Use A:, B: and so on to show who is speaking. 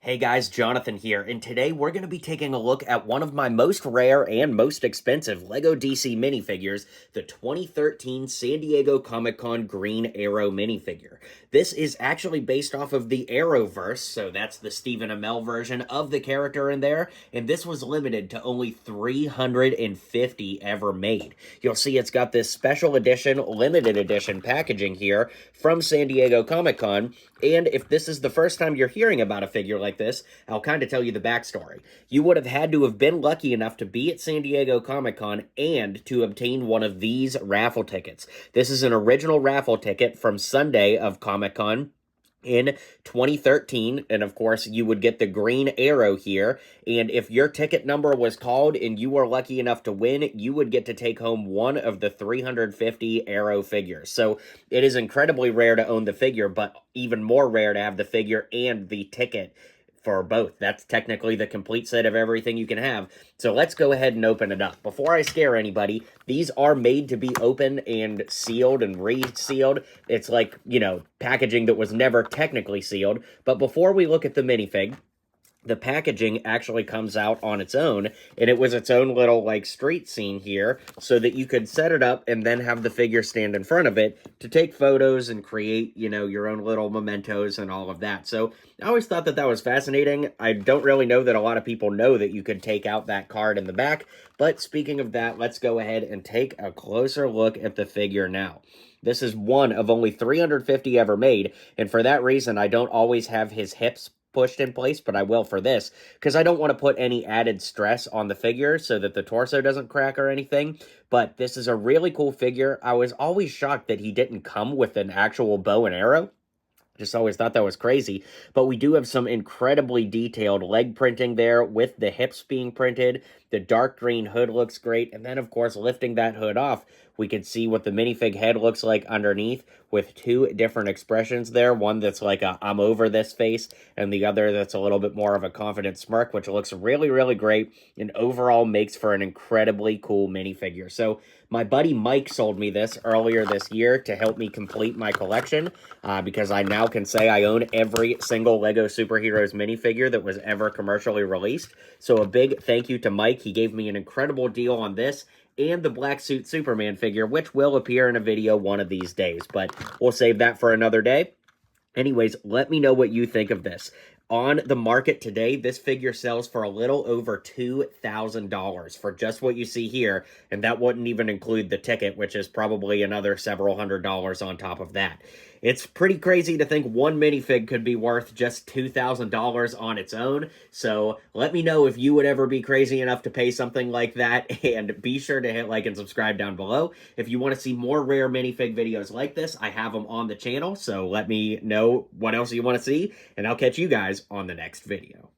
A: Hey guys, Jonathan here, and today we're going to be taking a look at one of my most rare and most expensive LEGO DC minifigures, the 2013 San Diego Comic-Con Green Arrow minifigure. This is actually based off of the Arrowverse, so that's the Stephen Amell version of the character in there, and this was limited to only 350 ever made. You'll see it's got this special edition, limited edition packaging here from San Diego Comic-Con, and if this is the first time you're hearing about a figure like this, I'll kind of tell you the backstory. You would have had to have been lucky enough to be at San Diego Comic-Con and to obtain one of these raffle tickets. This is an original raffle ticket from Sunday of Comic-Con in 2013, and of course you would get the green arrow here, and if your ticket number was called and you were lucky enough to win, you would get to take home one of the 350 arrow figures. So it is incredibly rare to own the figure, but even more rare to have the figure and the ticket for both. That's technically the complete set of everything you can have. So let's go ahead and open it up. Before I scare anybody, these are made to be open and sealed and resealed. It's like, packaging that was never technically sealed. But before we look at the minifig, the packaging actually comes out on its own, and it was its own little, street scene here, so that you could set it up and then have the figure stand in front of it to take photos and create, your own little mementos and all of that. So I always thought that was fascinating. I don't really know that a lot of people know that you could take out that card in the back, but speaking of that, let's go ahead and take a closer look at the figure now. This is one of only 350 ever made, and for that reason, I don't always have his hips pushed in place, but I will for this, because I don't want to put any added stress on the figure so that the torso doesn't crack or anything. But this is a really cool figure. I was always shocked that he didn't come with an actual bow and arrow. Just always thought that was crazy. But we do have some incredibly detailed leg printing there with the hips being printed. The dark green hood looks great. And then, of course, lifting that hood off, we can see what the minifig head looks like underneath with two different expressions there. One that's like a I'm over this face, and the other that's a little bit more of a confident smirk, which looks really, really great and overall makes for an incredibly cool minifigure. So my buddy Mike sold me this earlier this year to help me complete my collection because I now can say I own every single LEGO Superheroes minifigure that was ever commercially released. So a big thank you to Mike. He gave me an incredible deal on this and the Black Suit Superman figure, which will appear in a video one of these days, but we'll save that for another day. Anyways, let me know what you think of this. On the market today, this figure sells for a little over $2,000 for just what you see here, and that wouldn't even include the ticket, which is probably another several $100s on top of that. It's pretty crazy to think one minifig could be worth just $2,000 on its own, so let me know if you would ever be crazy enough to pay something like that, and be sure to hit like and subscribe down below. If you want to see more rare minifig videos like this, I have them on the channel, so let me know what else you want to see, and I'll catch you guys on the next video.